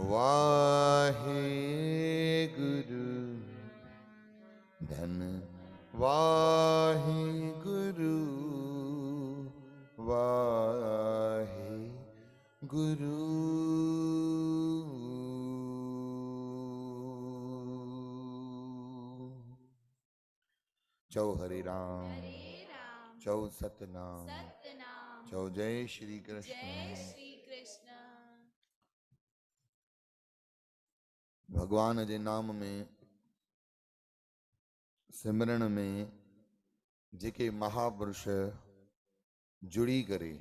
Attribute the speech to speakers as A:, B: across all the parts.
A: वाहे गुरु धन वाहे गुरु वाहे गुरु। चौ हरे राम चौ सतनाम चौ जय श्री कृष्ण। भगवान जे नाम में सिमरण में जेके महापुरुष जुड़ी करे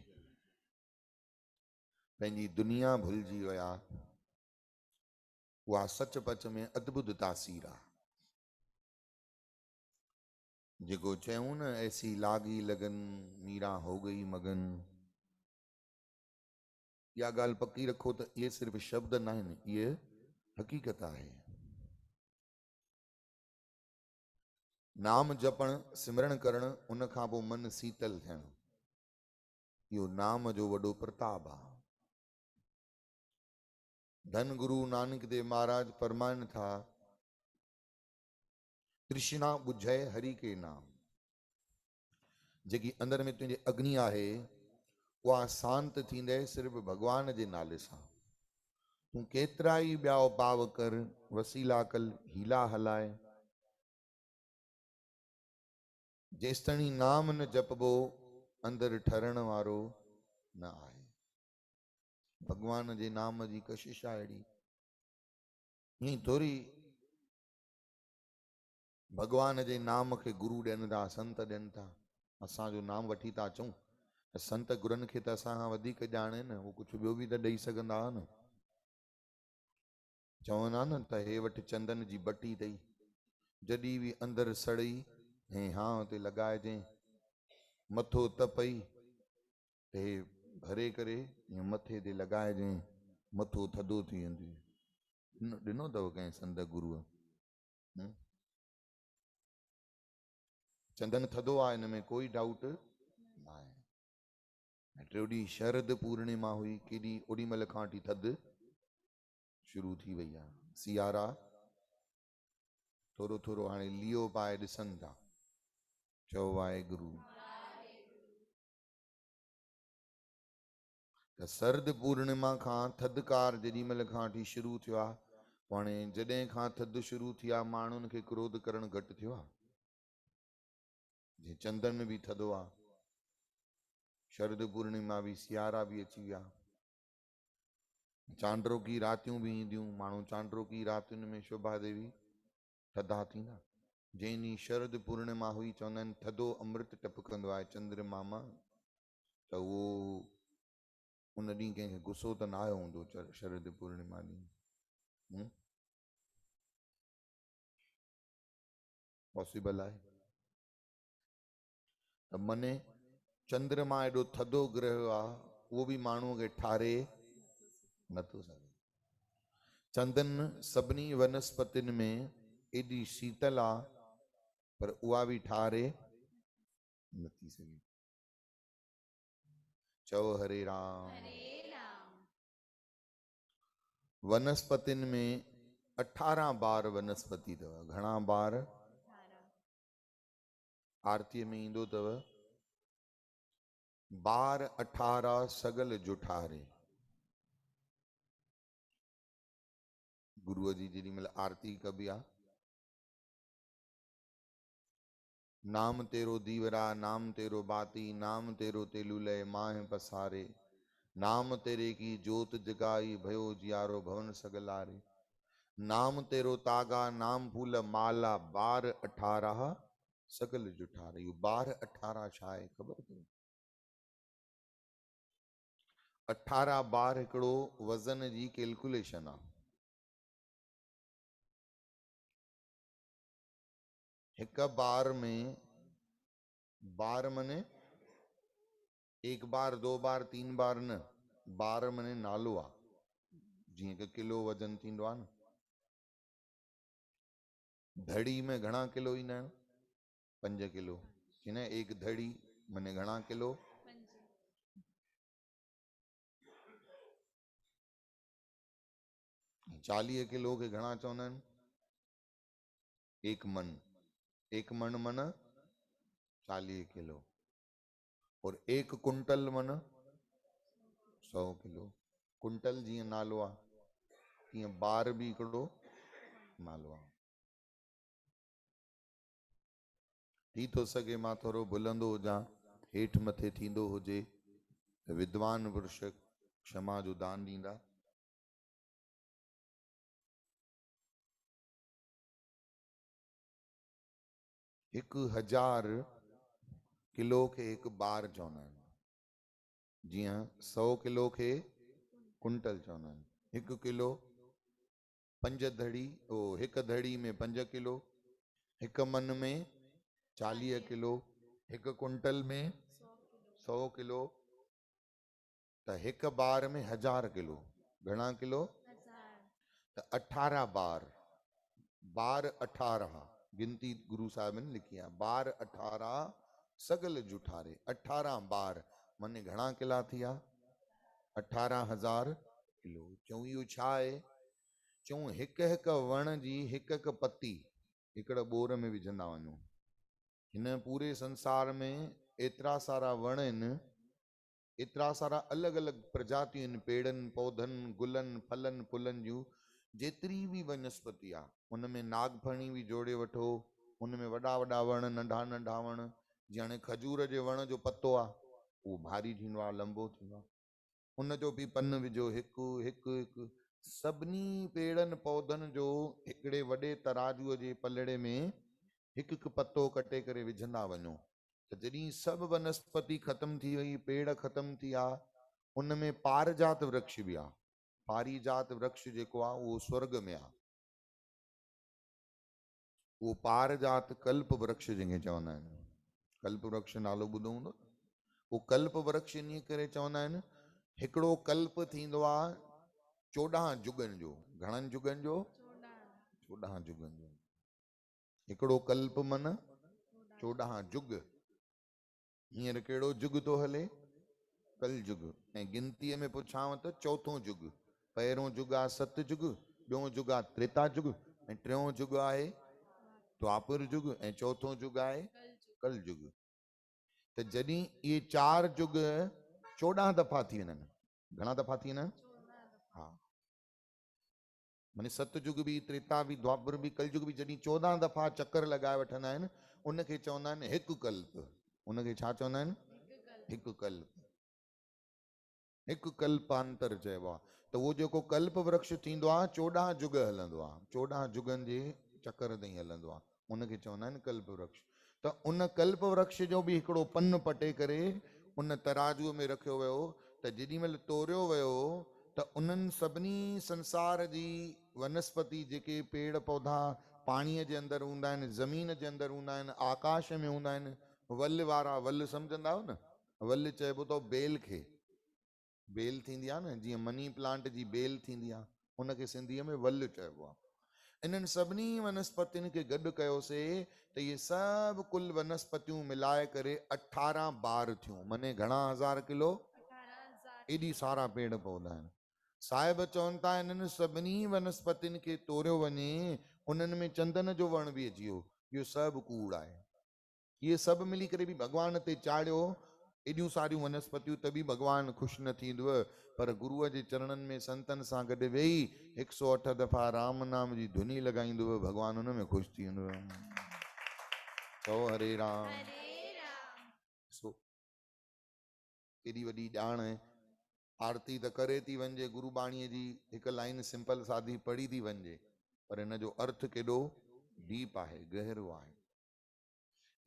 A: पंहिंजी दुनिया भुलिजी विया, उहा सचपच में अद्भुत तासीर आहे। जेको चयूं न ऐसी लागी लगन मीरा हो गई मगन, इहा ॻाल्हि पकी रखो त इहे सिर्फ़ शब्द न आहिनि, इहे हक़ीक़त आहे। नाम जपण सिमरण करण उन खां पोइ मन शीतल थियण, इहो नाम जो वॾो प्रताप आहे। धन गुरु नानक देव महाराज फरमाइनि था, तृष्णा बुझाए हरि के नाम। जेकी अंदर में तुंहिंजे अग्नि आहे उहा शांत थींदे सिर्फ़ भगवान जे नाले सां। तूं केतिरा ई ॿिया उपाव कर, वसीला कल, हीला हलाए, जेसिताणी नाम न जपबो अंदर ठरण वारो न आहे। भगवान जे नाम जी कशिश आहे अहिड़ी। ईअं थोरी भगवान जे नाम खे गुरु ॾियनि था, संत ॾियनि था। असांजो नाम वठी था अचूं, संत गुरनि खे त असां खां वधीक ॼाणे न, उहो कुझु ॿियो बि त ॾेई सघंदा हुआ न। चवंदा न त हे वटि चंदन जी बटी अथई, जॾहिं बि अंदरि सड़ई ऐं हां ते लॻाइजांइ, मथो तपई हे भरे करे ईअं मथे ते लॻाइजांइ, मथो थधो थी वेंदुई। ॾिनो अथव कंहिं संत गुरूअ? चंदन थधो आहे, हिन में कोई डाउट न आहे। टियों ॾींहुं शरद पूर्णिमा हुई, केॾी ओॾी महिल खां वठी थधि शुरू थी वई आहे। सियारा थोरो थोरो हाणे लियो पाए ॾिसनि था। चओ वाहेगुरु। त शरद पूर्णिमा खां थधिकार जेॾी महिल खां वठी शुरू थियो आहे, हाणे जॾहिं खां थधि शुरू थी आहे माण्हुनि खे क्रोध करणु घटि थियो आहे। जीअं चंदन बि थधो आहे, शरद पूर्णिमा बि, सियारा बि अची विया, चांड्रोकी रातियूं बि ईंदियूं, माण्हू चांड्रोकी रातियुनि में शोभा देवी थधा थींदा। जंहिं ॾींहुं शरद पूर्णिमा हुई, चवंदा आहिनि थधो अमृत टपकंदो आहे चंद्रमा मां, त उहो उन ॾींहुं कंहिंखे गुस्सो त न आयो हूंदो शरद पूर्णिमा ॾींहुं। पॉसिबल आहे त मने चंद्रमा एॾो थधो ग्रह आहे, उहो बि माण्हूअ खे ठारे नथो सघे। चंदन सभिनी वनस्पतियुनि में एॾी शीतल आहे, पर उहा बि ठारे नथी सघे। चओ हरे राम। वनस्पतियुनि में 18 बार वनस्पति अथव। घणा बार? आरतीअ में ईंदो अथव, बार 18 सगल जुठारे। गुरुअ जी जेॾी महिल आरती कबी आहे, नाम तेरो दीवरा, नाम तेरो बाती, नाम तेरो तेलुलय माह पसारे, नाम तेरे की जोत जगाई, भयो जियारो भवन सगलारे, नाम तेरो तागा, नाम फूल माला, बार 18 सगल जुठारे। इहो बार 18 छा आहे ख़बर अथव? 18 बार हिकिड़ो वज़न जी कैलकुलेशन आहे। हिक बार में, बार मने एक बार, दो बार, तीन बार न, बार मने नालो आहे। जीअं कि किलो वज़न थींदो आहे न, धड़ी में घणा किलो ईंदा आहिनि? 5 किलो। कि न, एक धड़ी मने घणा किलो? 40 किलो के घणा चवंदा आहिनि? 1 मन। 1 मन मन 40 किलो। और 1 कुंटल मन 100 किलो। कुंटल जीअं नालो आहे, तीअं बार भी हिकिड़ो नालो आहे। थी थो सघे मां थोरो भुलंदो हुजां, हेठि मथे थींदो हुजे त विद्वान पुरुष क्षमा जो दान ॾींदा। हिकु 1000 किलो खे हिकु बार चवंदा आहिनि, जीअं 100 किलो खे कुंटल चवंदा आहिनि। 1 किलो 5 धड़ी, हिकु धड़ी में 5 किलो, 1 मन में 40 किलो, 1 कुंटल में 100 किलो, त 1 बार में 1000 किलो। घणा किलो? त 18 बार। बार 18 गिनती गुरु साहब ने लिखी है। बार 18 सगल जुठारे। 18 बार माने घणा किला थिया? 18,000 किलो। चऊं इहो छा आहे? चऊं हिक वण जी हिक पत्ती हिकड़ बोर में विझंदा वञो। हिन पूरे संसार में एतिरा सारा वण आहिनि, एतिरा सारा अलग अलग प्रजातियूं आहिनि, पेड़नि पौधनि गुलनि फलनि फुलनि जूं। जेतिरी भी वनस्पति आहे उनमें नागफणी भी जोड़े वठो, उनमें वॾा वॾा वण नंढा नंढा वण। जीअं हाणे खजूर जे वण जो पत्तो आहे उहो भारी थींदो आहे, लंबो थींदो आहे, उन जो भी पन विझो हिकु हिकु हिकु। सभिनी पेड़नि पौधनि जो हिकिड़े वॾे तराजूअ जे पलड़े में हिकु हिकु पत्तो कटे करे विझंदा वञो। त जॾहिं सभु वनस्पति ख़त्म थी वई, पेड़ ख़त्म थी विया, उनमें पारिजात वृक्ष भी आहे। पारिजात वृक्ष जेको आहे उहो स्वर्ग में आहे। उहो पारिजात कल्प वृक्ष जंहिंखे चवंदा आहिनि। कल्प वृक्ष नालो ॿुधो हूंदो। उहो कल्प वृक्ष इन करे चवंदा आहिनि, हिकिड़ो कल्प थींदो आहे 14 जुगनि जो। घणनि जुगनि जो? 14 जुगनि जो। हिकिड़ो कल्प मन 14 जुग। हींअर कहिड़ो जुग थो हले? कल जुग। ऐं गिनतीअ में पुछांव त चौथों जुग। पहिरों जुग आहे सतयुग, ॿियों जुग आहे त्रेता जुग, ऐं टियों जुग आहे द्वापर जुग, ऐं चौथों जुग आहे कल जुग। त जॾहिं इहे 4 जुग 14 दफ़ा थी वञनि, घणा दफ़ा थी वञनि? हा, माने सतयुग भी त्रेता भी द्वापर भी कल जुग भी जॾहिं 14 दफ़ा चक्कर लॻाए वठंदा आहिनि, उनखे चवंदा आहिनि हिकु कल्प। उनखे छा चवंदा आहिनि? हिकु कल्प। हिकु कल्पांतर चइबो आहे। त उहो जेको कल्प वृक्ष थींदो आहे 14 जुग हलंदो आहे, 14 जुगनि जे चक्कर ताईं हलंदो आहे, उनखे चवंदा आहिनि कल्प वृक्ष। त उन कल्प वृक्ष जो भी हिकिड़ो पन पटे करे उन तराजूअ में रखियो वियो, त जेॾी महिल तोरियो वियो त उन्हनि सभिनी संसार जी वनस्पति जेके पेड़ पौधा पाणीअ जे अंदरि हूंदा आहिनि, ज़मीन जे अंदरि हूंदा आहिनि, आकाश में हूंदा आहिनि, वल वारा, वल सम्झंदा आहियो न? वल चइबो अथव बेल खे। बेल थींदी आहे न, जीअं मनी प्लांट जी बेल थींदी आहे, उनखे सिंधीअ में वल चइबो आहे। इन्हनि सभिनी वनस्पतियुनि खे गॾु कयोसीं त इहे सभु कुल वनस्पतियूं मिलाए करे 18 बार थियूं। माने घणा 1000 किलो? एॾी सारा पेड़ पौधा आहिनि। साहिब चवनि था इन्हनि सभिनी वनस्पतियुनि खे तोरियो वञे, उन्हनि में चंदन जो वण बि अची वियो। इहो सभु कूड़ आहे। इहे सभु मिली करे बि भॻवान ते चाढ़ियो एॾियूं सारियूं वनस्पतियूं, त बि भॻवानु ख़ुशि न थींदव। पर गुरूअ जे चरणनि में संतनि सां गॾु वेही 108 दफ़ा राम नाम जी धुनी लॻाईंदव, भॻवानु उन में ख़ुशि थी वेंदव। चओ हरे राम। सो केॾी वॾी ॼाण आहे। आरती त करे थी वञे, गुरुबाणीअ जी हिकु लाइन सिंपल सादी पढ़ी थी वञे, पर हिन जो अर्थ केॾो डीप आहे, गहरो आहे।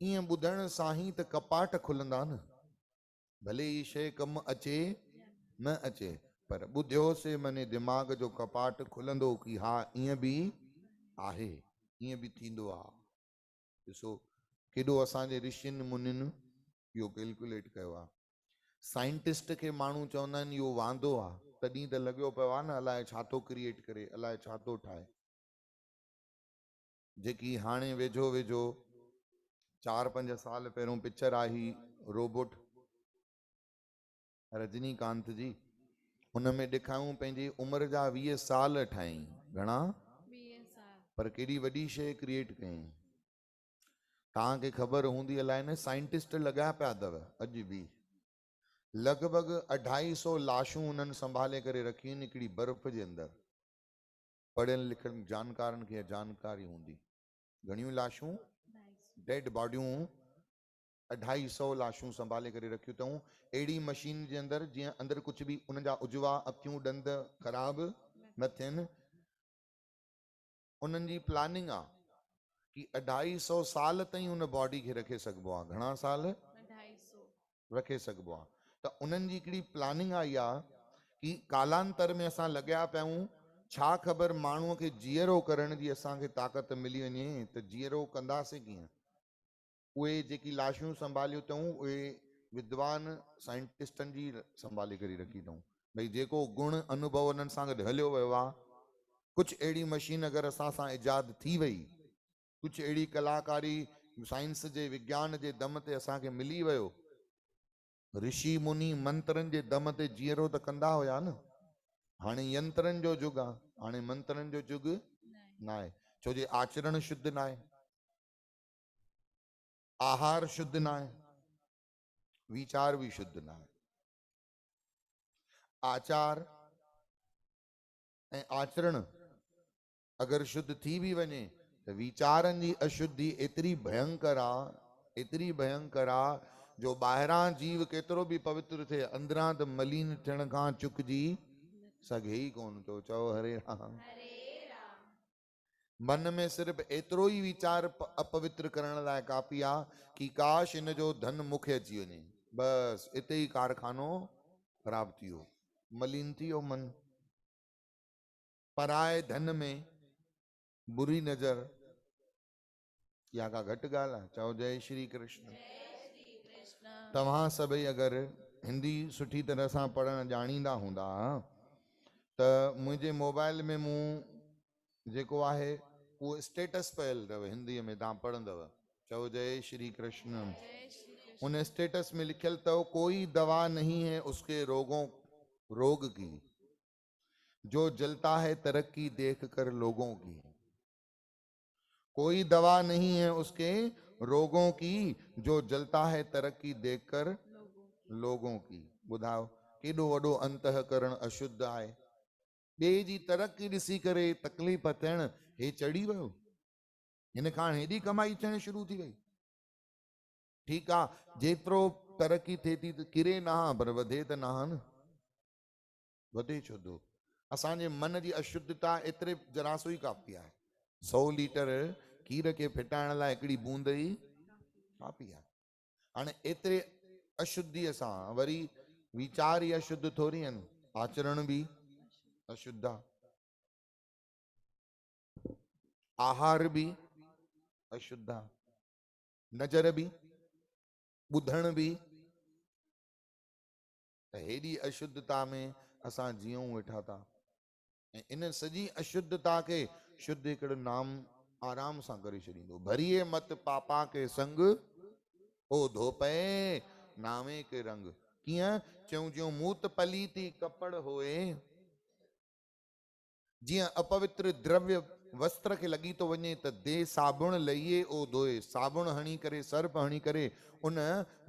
A: ईअं ॿुधण सां ई त कपाट खुलंदा न। भले ही शइ कमु अचे न अचे, पर ॿुधियोसीं माने दिमाग़ जो कपाट खुलंदो कि हा ईअं बि आहे, ईअं बि थींदो आहे। ॾिसो केॾो असांजे ऋषियुनि मुनियुनि इहो कैलकुलेट कयो आहे। साइंटिस्ट खे माण्हू चवंदा आहिनि इहो वांदो आहे, तॾहिं त लॻियो पियो आहे न अलाए छा थो क्रिएट करे, अलाए छा थो ठाहे। जेकी हाणे वेझो वेझो 4-5 साल पहिरियों पिक्चर आई रोबोट, रजनीकांत जी, उन में ॾेखारियूं पंहिंजी उमिरि जा 20 साल ठाही। घणा
B: 20 साल।
A: पर केॾी वॾी शइ क्रिएट कयईं। तव्हांखे ख़बर हूंदी अलाए न, साइंटिस्ट लॻा पिया अथव अॼु बि। लॻभॻि 250 लाशूं उन्हनि संभाले करे रखियूं आहिनि हिकिड़ी बर्फ़ जे अंदरि। पढ़ियल लिखियल जानकारनि खे जानकारी हूंदी। घणियूं लाशूं?
B: 250।
A: डेड बॉडियूं 250 लाशूं संभाले करे रखियूं अथऊं अहिड़ी मशीन जे अंदरि, जीअं अंदरि कुझु बि उन जा उजवा अखियूं ॾंद ख़राब न थियनि। उन्हनि जी प्लानिंग आहे कि 250 साल ताईं उन बॉडी खे रखे सघिबो आहे। घणा साल
B: 250
A: रखे सघिबो आहे? त उन्हनि जी हिकिड़ी प्लानिंग आई आहे कि कालांतर में असां लॻिया पिया आहियूं, छा ख़बर माण्हूअ खे जीअरो करण जी असांखे ताक़त मिली वञे त जीअरो कंदासीं कीअं। उहे जेकी लाशूं संभालियूं अथऊं उहे विद्वान साइंटिस्टनि जी संभाले करे रखी अथऊं। भई जेको गुण अनुभव उन्हनि सां गॾु हलियो वियो आहे, कुझु अहिड़ी मशीन अगरि असां सां इजाद थी वई, कुझु अहिड़ी कलाकारी साइंस जे विज्ञान जे दम ते असांखे मिली वियो, ऋषि मुनि मंत्रनि जे दम ते जीअरो त कंदा हुया न। हाणे यंत्रनि जो युग आहे, हाणे मंत्रनि जो युग न आहे। छो जे आचरण शुद्ध न आहे, आहार शुद्ध न आहे, विचार भी शुद्ध न आहे। आचार ऐं आचरण अगरि शुद्ध थी भी वञे त विचारनि जी अशुद्धि एतिरी भयंकर आहे, एतिरी भयंकर आहे, जो ॿाहिरां जीव केतिरो बि पवित्र थिए, अंदरां त मलीन थियण खां चुकिजी सघे ई कोन थो। चओ हरे राम। मन में सिर्फ़ एतिरो ई वीचार अपवित्र करण लाइ काफ़ी आहे कि काश इन जो धन मूंखे अची वञे, बस इते ई कारखानो ख़राब थी वियो, मलीन थी वियो मन। पराए धन में बुरी नज़र या का घटि ॻाल्हि आहे? चओ जय श्री कृष्ण। तव्हां सभई अगरि हिंदी सुठी तरह सां पढ़ण ॼाणींदा हूंदा त मुंहिंजे मोबाइल में मूं जेको आहे उहो स्टेटस पयल अथव हिंदीअ में, तव्हां पढ़ंदव। चओ जय श्री कृष्ण। उन स्टेटस में लिखियल अथव, कोई दवा नहीं है उसके रोग की, जो जलता है तरक्की देख कर लोगों की। कोई दवा नहीं है उसके रोगों की, जो जलता है तरक्की देखकर लोगों की। ॿुधायो केॾो वॾो अंतःकरण अशुद्ध आहे। ॿिए जी तरक्की ॾिसी करे तकलीफ़ थियण, हे चढ़ी वियो, हिन खां हेॾी कमाई थियण शुरू थी वई। ठीकु आहे, जेतिरो तरक्की थिए थी त किरे नहा, पर वधे त नहा न, वधे छो थो। असांजे मन जी अशुद्धता एतिरे जरासो ई काफ़ी आहे। 100 लीटर खीर खे फिटाइण लाइ हिकिड़ी बूंद ई काफ़ी आहे। हाणे एतिरे अशुद्धीअ सां वरी वीचार ई अशुद्ध थोरी आहिनि, आचरण भी अशुद्ध आहे, आहार भी अशुद्ध आहे, नज़र भी, ॿुधण भी। त हेॾी अशुद्धता में असां जीऊं वेठा था। ऐं इन सॼी अशुद्धता खे शुद्ध हिकिड़ो नाम आराम सां करे छॾींदो। भरिए मत पापा के संग ओ धोपए नामे के रंग। कीअं? चऊं ज्यों मूत पलीती कपड़ होए, जीअं अपवित्र द्रव्य वस्त्र खे लॻी थो वञे त दे साबुण लइए ओ धोए, साबुण हणी करे, सर्फ हणी करे उन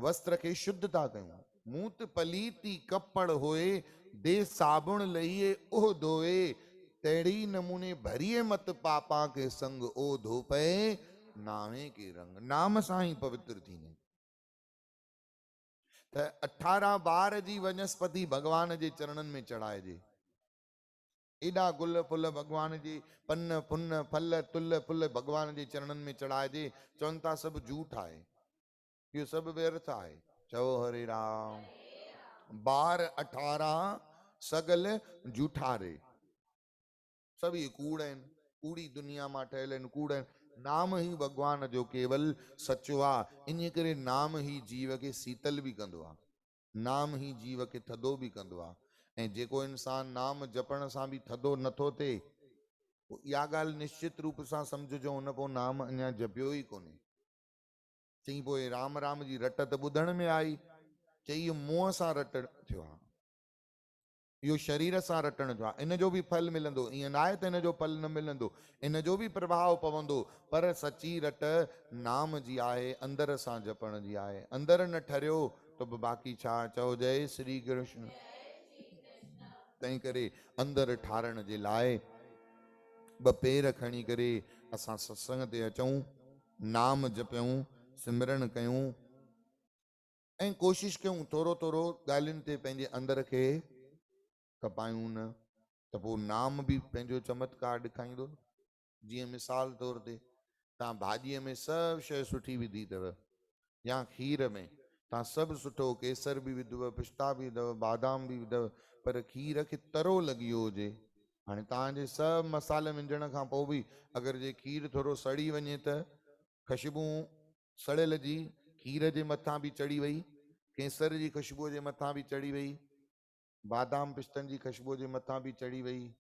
A: वस्त्र खे शुद्ध था कयूं। मूत पलीती कपड़ होए, दे साबुण लइए ओ धोए, तहिड़ी नमूने भरिए मत पापा के संग ओ धोपए नामे के रंग। नाम सां ही पवित्र थींदे। त 18 बार जी वनस्पति भगवान जे चरणनि में चढ़ाइजे। एॾा गुल फुल भगवान जी, पन पुन फल तुल फुल भगवान जे चरणनि में चढ़ाइजे। चवनि था सभु झूठ आहे, इहो सभु व्यर्थ आहे। चओ हरे राम। बार 18 सगल झूठारे, सभु इहे कूड़ आहिनि, कूड़ी दुनिया मां ठहियल आहिनि, कूड़ आहिनि। नाम ही भगवान जो केवल सचो आहे। इन करे नाम ही जीव खे शीतल भी कंदो आहे, नाम ही जीव खे थधो भी कंदो आहे। ऐं जेको इंसान नाम जपण सां भी थधो नथो थिए, इहा ॻाल्हि निश्चित रूप सां सम्झिजो हुन पोइ नाम अञा जपियो ई कोन्हे। चई पोइ राम राम जी रट त ॿुधण में आई, चई मुंहं सां रट थियो आहे। इहो शरीर सां रटण जो आहे, इन जो बि फल मिलंदो, ईअं न आहे त इन जो फल न मिलंदो, इन जो बि प्रभाव पवंदो, पर सची रट नाम जी आहे, अंदर सां जपण जी आहे। अंदर न ठरियो त बि बाक़ी छा, चओ जय श्री कृष्ण। तंहिं करे अंदर ठारण जे लाइ ॿ पेर खणी करे असां सत्संग ते अचूं, नाम जपियूं, सिमरन कयूं ऐं कोशिशि कयूं थोरो थोरो ॻाल्हियुनि ते पंहिंजे अंदर खे कपायूं न, त पोइ नाम बि पंहिंजो चमत्कार ॾेखारींदो। जीअं मिसाल तौर ते तव्हां भाॼीअ में सभु शइ सुठी विधी अथव, या खीर में तव्हां सभु सुठो, केसर बि विधव, पिस्ता बि विधव, बादाम बि विधव, पर खीर खे तरो लॻी वियो हुजे, हाणे तव्हांजे सभु मसाले विझण खां पोइ बि अगरि जे खीर थोरो सड़ी वञे त ख़ुशबू सड़ियल जी खीर जे मथां बि चढ़ी वई, केसर जी ख़ुशबूअ जे मथां बि चढ़ी वई, बादाम पिस्तनि जी ख़ुशबूअ जे मथां बि चढ़ी वई,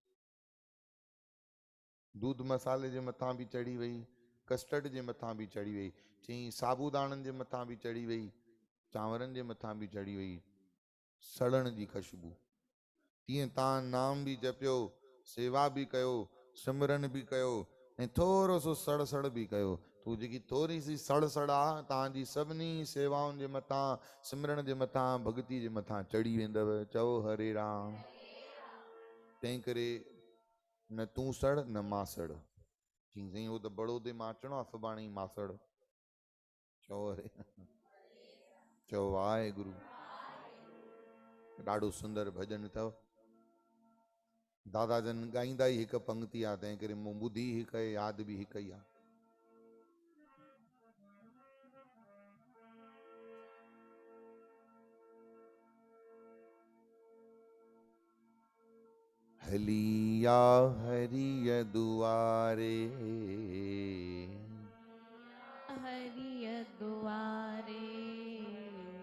A: दूध मसाले जे मथां बि चढ़ी वई, कस्टर्ड जे मथां बि चढ़ी वई, चई साबूदाणनि जे मथां बि चढ़ी वई, चांवरनि जे मथां बि चढ़ी वई सड़ण जी ख़ुशबू। तीअं तव्हां नाम बि जपियो, सेवा बि कयो, सिमरन बि कयो ऐं थोरो सो सड़ सड़ बि कयो, तूं जेकी थोरी सी सड़ सड़ आहे तव्हांजी सभिनी सेवाउनि जे मथां, सिमरन जे मथां, भॻती जे मथां चढ़ी वेंदव। चओ हरे राम। तंहिं करे न तूं सड़ न मां सड़, चई साईं उहो त बड़ौदे मां अचिणो आहे सुभाणे मासड़। चओ हरे, चओ वाहेगुरु। ॾाढो सुंदर भॼन अथव, दादा जन ॻाईंदा ई हिकु पंक्ति आहे, तंहिं करे मूं ॿुधी हिकु आहे, यादि बि हिकु ई आहे। हलिया हरिय दुआरे,
B: हरिय दुआरे,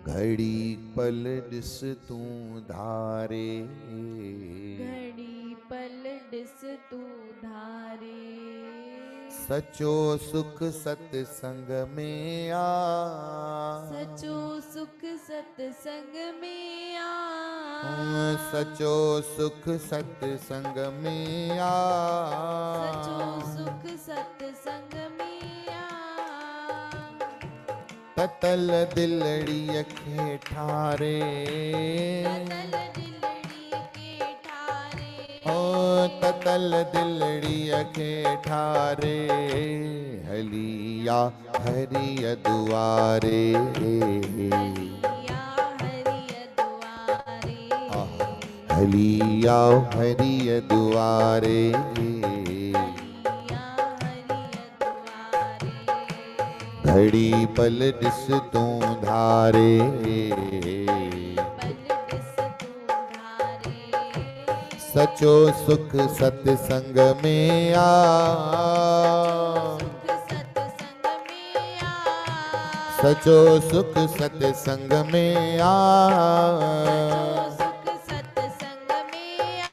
A: घड़ी पल ॾिस तूं धारे,
B: घड़ी पल ॾिस तूं धारे,
A: सचो सुख सत्संग में आ,
B: सचो सुख सत्संग में आ,
A: सचो सुख सत्संग में आ,
B: सचो सुख सत्संग में आ,
A: ततल दिलड़ीअ खे ठारे,
B: ततल दिलड़ीअ के ठारे,
A: ओ ततल दिलड़ीअ खे ठारे, हलिया हरिय दुआरे,
B: हलिया हरिय दुआरे,
A: हलिया हरिय दुआरे,
B: हलिया हरिय दुआरे,
A: घड़ी पल ॾिस तूं धारे,
B: पल ॾिस तूं धारे,
A: सचो सुख सत्संग में आ,
B: सुख सत्संग में आ,
A: सचो सुख सत्संग में आ,
B: सुख सत्संग में आ,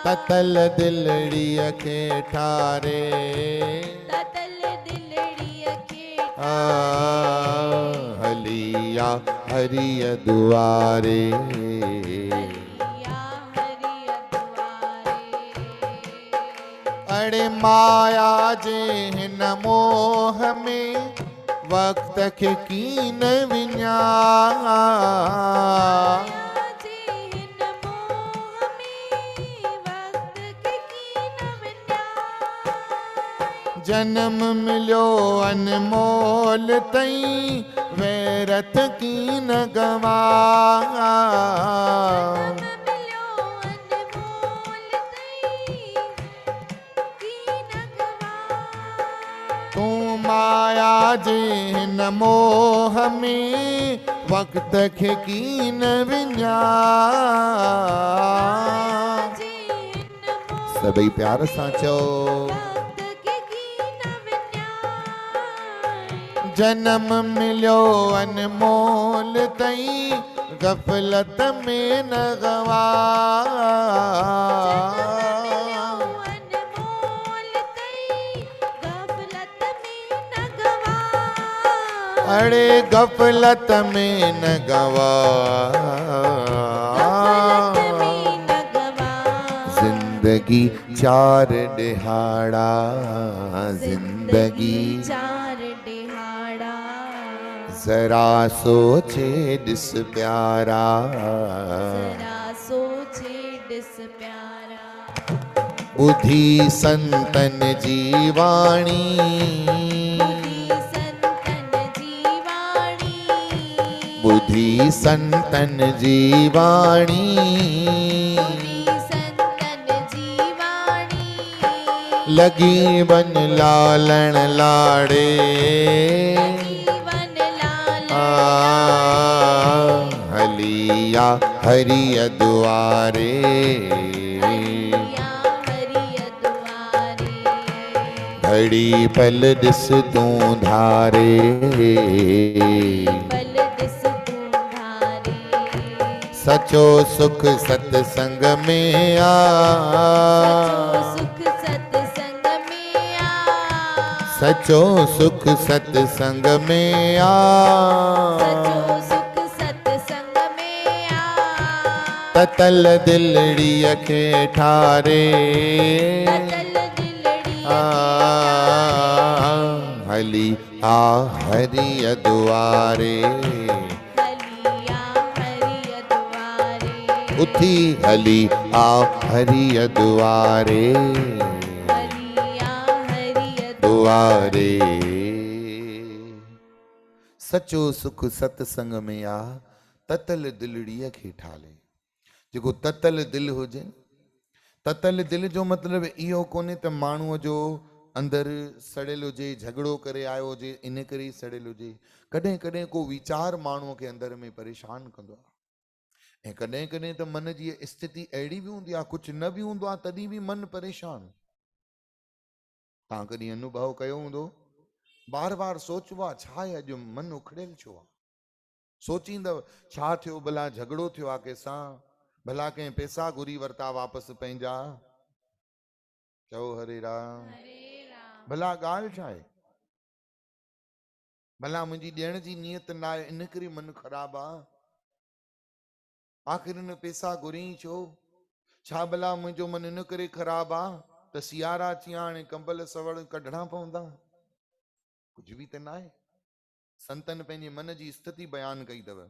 A: ततल दिलड़ीअ खे ठारे,
B: ततल दिलड़ीअ के
A: आ हलिया हरिय दुआरे,
B: हलिया हरिय दुआरे,
A: अड़े माया जे हिन मोह में वक्त खे कीन विञा,
B: माया जे हिन मोह में वक्त के कीन विञाए,
A: जन्म मिलियो अनमोल तई वैरत कीन गवा,
B: जन्म मिलियो अनमोल तई कीन गवाए,
A: तूं माया जे हिन मोह में वक्त खे कीन विञा,
B: जे हिन मोह
A: सभई प्यार सां चओ,
B: वक्त के कीन विञाए,
A: जन्म मिलियो अनमोल तई गफलत में न गवा,
B: अनमोल तई गफलत में न गवा,
A: अड़े गफलत में न गवा,
B: गफलत में
A: जिंदगी चार दिहाड़ा, जिंदगी
B: चार दिहाड़ा,
A: जरा सोचे दिस प्यारा,
B: जरा सोचे दिस प्यारा।
A: बुद्धि संतन जीवाणी,
B: बुद्धि संतन जीवाणी,
A: बुद्धि संतन जीवाणी,
B: बुद्धि संतन जीवाणी,
A: लगी बन लालण लाड़े,
B: जीवन लाल
A: आ, हलिया हरिय द्वारे,
B: हरिया हरिय द्वारे,
A: घड़ी पल दिस तू धारे,
B: बल दिस तुम्हारे।
A: सचो सुख सत्संग में आ,
B: सचो सुख सत्संग में आ,
A: सचो सुख सत्संग में आ,
B: सचो सुख सत्संग में आ,
A: ततल दिलड़ीअ खे ठारे,
B: ततल दिलड़ी
A: आ, हली आ हरिय द्वारे,
B: हलिया हरिय द्वारे,
A: उथी हली आ हरिय द्वारे,
B: हलिया हरिय
A: द्वारे। सचो सुख सत्संग में आ, ततल दिलड़ीअ खे ठाले। जेको ततल दिल हुजे, ततल दिल जो मतिलबु इहो कोन्हे त माण्हूअ जो अंदरि सड़ियल हुजे, झगड़ो करे आयो हुजे इन करे ई सड़ियल हुजे। कॾहिं कॾहिं को वीचार माण्हूअ खे अंदरि में परेशान कंदो आहे, ऐं कॾहिं कॾहिं त मन जी स्थिति अहिड़ी बि हूंदी आहे, कुझु न बि हूंदो आहे तॾहिं बि मन परेशान। तव्हां कॾहिं अनुभव कयो हूंदो, बार बार सोचिबो आहे छा आहे अॼु मन उखड़ियल छो आहे, सोचींदव छा थियो, भला झगड़ो थियो आहे कंहिंसां, भला कंहिं पैसा घुरी वरिता वापसि पंहिंजा, चओ हरे राम, भला ॻाल्हि छा आहे, भला मुंहिंजी ॾियण जी नियत न आहे इन करे मन ख़राबु आहे, आख़िर इन पैसा घुरी छो, छा भला मुंहिंजो मन इन करे ख़राबु आहे त सियारा अची विया हाणे कंबल सवड़ कढणा पवंदा, कुझु बि त न आहे। संतन पंहिंजे मन जी स्थिति बयानु कई अथव,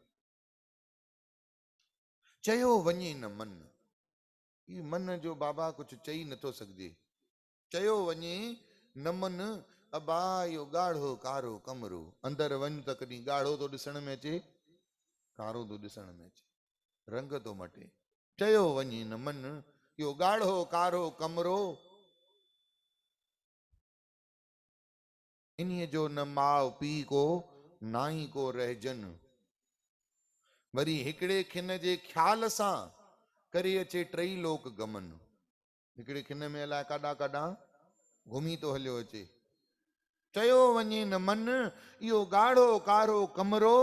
A: चयो वञे न मन, ही मन जो बाबा कुझु चई नथो सघिजे, चयो वञे न मन, अबा इहो ॻाढ़ो कारो कमरो, अंदरि वञ त कॾहिं ॻाढ़ो थो ॾिसण में अचे, कारो थो ॾिसण में अचे, रंग थो मटे। चयो वञे न मन, इहो ॻाढ़ो कारो कमरो, इन्हीअ जो न माउ पीउ को नाई को रहजन, वरी हिकिड़े खिन जे ख़्याल सां करे अचे टई लोक गमन, हिकिड़े खिन में अलाए काॾा काॾा घुमी थो हलियो अचे। चयो वञे न मन, इहो ॻाढ़ो कारो कमरो,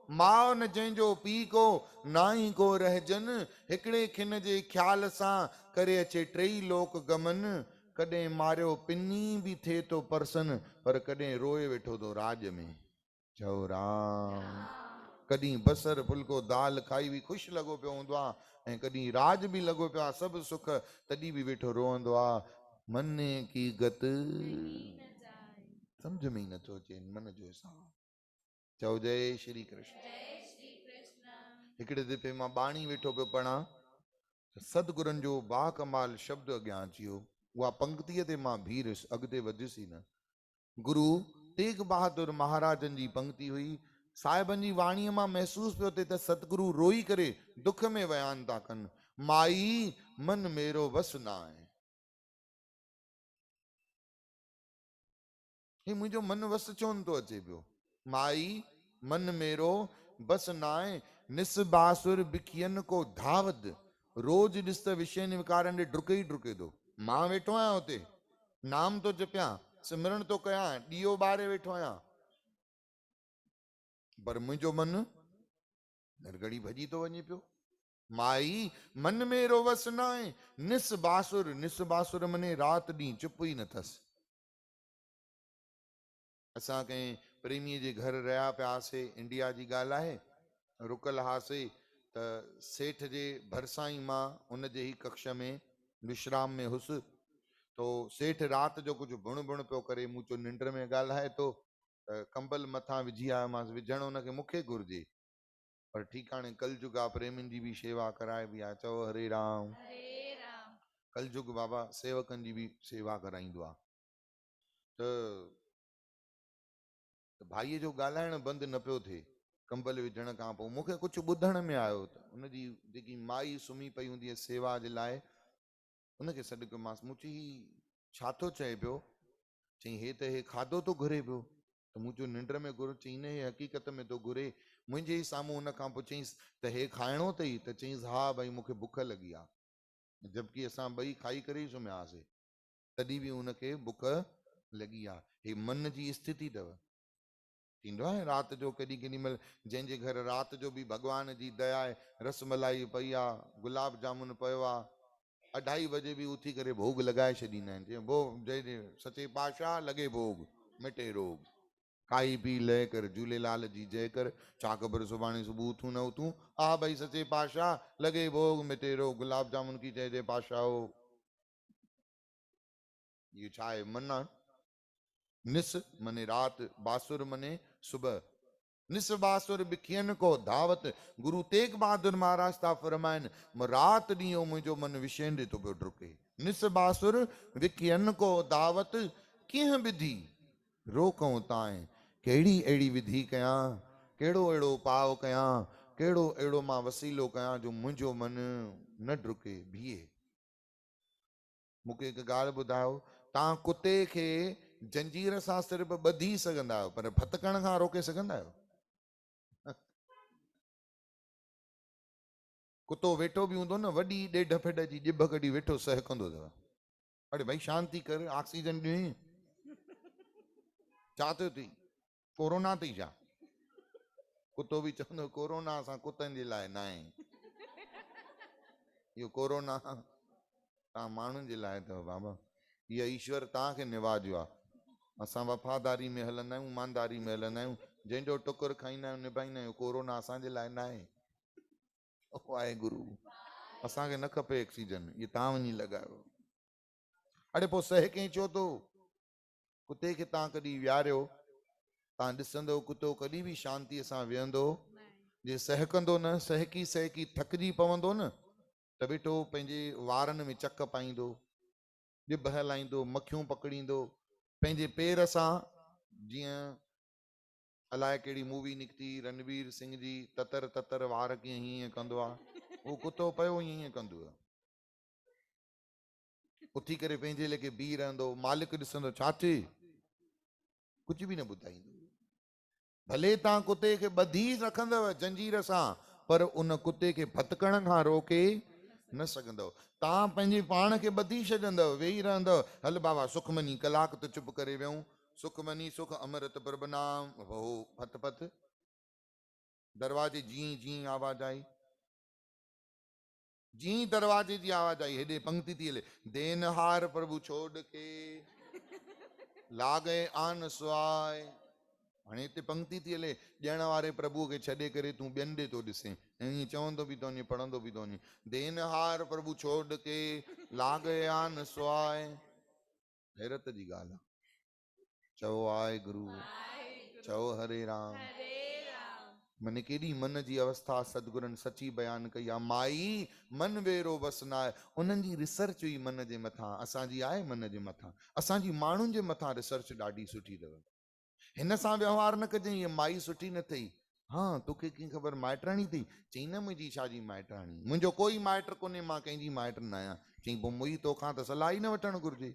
A: माउ न जंहिंजो पीउ को नाई को रहजन, हिकिड़े खिन जे ख़्याल सां करे अचे टई लोक गमन, कॾहिं मारियो पिनी बि थिए थो परसन, पर कॾहिं रोए वेठो थो राज में, चओ राम। कॾहिं बसर फुल्को दाल खाई बि ख़ुशि लॻो पियो हूंदो आहे, ऐं कॾहिं राज बि लॻो पियो आहे, सभु सुख, तॾहिं बि वेठो रोअंदो आहे, मन की गत सम्झ में ई नथो अचे मन जो हिसाब। चओ जय श्री कृष्ण। हिकिड़े दफ़े मां बाणी वेठो पियो पढ़ां, सतगुरनि जो बाकमाल शब्द अॻियां अची वियो, उहा पंक्तिअ ते मां बीहरुसि, अॻिते वधियुसि ई न। गुरु तेग बहादुर महाराजनि जी पंक्ति हुई, साहिबनि जी वाणीअ मां महसूस पियो थिए त सतगुरु रोई करे दुख में बयान था कनि, माई मन मेरो वस न आहे, हे मुंहिंजो मन वस छो नथो अचे पियो, माई मन मेरो बस न आहे, निस बासुर बिखियन को धावत, रोज ॾिस त विषयनि विकारनि ॾे डुके ई डुके थो, मां वेठो आहियां हुते नाम थो जपियां, सिमरन थो कयां, ॾीओ ॿारे वेठो आहियां, पर मुंहिंजो मन घड़ी भॼी थो वञे पियो। माई मन में रोवस न आहे, निस बासुर मने रात ॾींहुं चुप ई न अथसि। असां कंहिं प्रेमीअ जे घर रहिया पियासीं, इंडिया जी ॻाल्हि आहे, रुकल हासीं त सेठ जे भरिसां ई मां उन जे ई कक्ष में विश्राम में हुसि तो सेठ रात जो कुछ बुण बुण पियो करे, मूं चयो निंड में ॻाल्हाए तो कंबल मथां विझी आयोमांसि, विझण हुनखे मूंखे घुरिजे, पर ठीकु हाणे कलयुग आहे, प्रेमियुनि जी बि शेवा कराइबी आहे। चओ हरे राम।
B: हरे राम।
A: कलयुग बाबा सेवकनि जी बि शेवा कराईंदो आहे। त भाईअ जो ॻाल्हाइण बंदि न पियो थिए कंबल विझण खां पोइ। मूंखे कुझु ॿुधण में आयो त हुनजी जेकी माई सुम्ही पई हूंदी आहे सेवा जे लाइ, उनखे सॾु कयोमांसि, मूं चई छा थो चए पियो? चई हे त हे खाधो थो घुरे पियो। त मूं चयो निंड में घुर? चई न हे हक़ीक़त में थो घुरे। मुंहिंजे ई साम्हूं हुन खां पोइ चईंसि त हे खाइणो अथई? त चईंसि हा भई मूंखे बुख लॻी आहे, जबकि असां ॿई खाई करे ई सुम्हियासीं, तॾहिं बि हुनखे बुख लॻी आहे। हे मन जी स्थिति अथव। थींदो आहे राति जो केॾी केॾी महिल जंहिंजे घर राति जो बि भॻवान जी दया आहे, रसमलाई पई आहे, गुलाब जामुन पियो आहे, 2:30 बजे बि उथी करे भोग लॻाए छॾींदा आहिनि। जीअं भोग जय जय सचे पातशाह लॻे भोग मिटे रोग, खाई पी लय कर झूलेलाल जी जय कर, छा ख़बर सुभाणे सुबुह उथूं न उथूं, हा भाई सचे पातशाह लॻे भोग मिटे रोग, गुलाब जामुन की जय जय पातशाह हो। ये छा आहे? मन आहे। निस मने रात, बासुर मने सुबह। निस बासुर बिखियन को धावत, गुरु तेग बहादुर महाराज था फरमाइन, रात ॾींहुं मुंहिंजो मन विषेंदे थो पियो डुके। निस बासुर विखियन को धावत, कीअं विधि रोकऊं ताएं, कहिड़ी अहिड़ी विधि कयां, कहिड़ो अहिड़ो पाव कयां, कहिड़ो अहिड़ो मां वसीलो कयां जो मुंहिंजो मन न डुके बीहे। मूंखे हिकु ॻाल्हि ॿुधायो, तव्हां कुते खे जंजीर सां सिर्फ़ ॿधी सघंदा आहियो, पर फतकण खां रोके सघंदा आहियो? कुतो वेठो बि हूंदो न, वॾी ॾेढ फेड जी ॼिभ कढी वेठो सहकंदो अथव, अरे भाई शांति कर, ऑक्सीजन ॾे, छा थियो अथई? कोरोना अथई छा? कुतो बि चवंदो कोरोना असां कुतनि जे लाइ न आहे, इहो कोरोना तव्हां माण्हुनि जे लाइ अथव बाबा। इहा ईश्वर तव्हांखे निवाजियो आहे। असां वफ़ादारी में हलंदा आहियूं, ईमानदारी में हलंदा आहियूं, जंहिंजो टुकुर खाईंदा आहियूं निभाईंदा आहियूं। कोरोना असांजे लाइ न आहे। वाहेगुरु, असांखे न खपे ऑक्सीजन, इहे तव्हां वञी लॻायो। अड़े पोइ सह कंहिं चयो थो? कुते खे तव्हां कॾहिं विहारियो, तव्हां ॾिसंदो कुतो कॾहिं बि शांतीअ सां विहंदो, जे सहकंदो न, सहकी सहकी थकिजी पवंदो न, त वेठो पंहिंजे वारनि में चक पाईंदो, ॼिभ हलाईंदो, मखियूं पकड़ींदो, पंहिंजे पेर सां, जीअं अलाए कहिड़ी मूवी निकिती रणवीर सिंह जी, ततर ततर वार कीअं हीअं कंदो आहे, उहो कुतो पियो हीअं कंदो आहे, उथी करे पंहिंजे लेखे बीह रहंदो, मालिक ॾिसंदो छा थिए, कुझु बि न ॿुधाईंदो। भले तव्हां कुते खे ॿधी रखंदव जंजीर सां, पर उन कुते खे भटकण खां रोके न सघंदव। तव्हां पंहिंजे पाण खे ॿधी छॾंदव, वेही रहंदव, हल बाबा सुखमनी कलाक त चुप करे वियूं, सुखमनी सुख अमृत प्रभनाम हो फत फत, दरवाजे जी जी आवाज आई, जी दरवाजे जी आवाज आई, हेॾे पंक्ति थी हले, देनहार प्रभु छोड़ के लागे आन सुआय। हाणे हिते पंक्ति थी हले, ॾियण वारे प्रभुअ खे छॾे करे तूं ॿियनि ॾे थो ॾिसे, ऐं ईअं चवंदो बि थो वञे, पढ़ंदो बि थो वञे, देनहार प्रभु छोड़ के लागे आन सुआय। हैरत जी ॻाल्हि आहे। चओ वाहेगुरु, चओ हरे राम। मने केॾी मन जी अवस्था सतगुरनि सची बयानु कई आहे। माई मन वेरो बस न आहे, उन्हनि जी रिसर्च हुई मन जे मथां, असांजी आहे मन जे मथां, असांजी माण्हुनि जे मथां रिसर्च ॾाढी सुठी अथव। हिन सां व्यवहार न कजांइ, हीअ माई सुठी न अथई, हाँ तोखे कीअं ख़बर माइटाणी अथई? चई न मुंहिंजी छाजी माइटाणी, मुंहिंजो कोई माइट कोन्हे, मां कंहिंजी माइट न आहियां। चई पोइ मुई तोखां त सलाह ई न वठणु घुरिजे,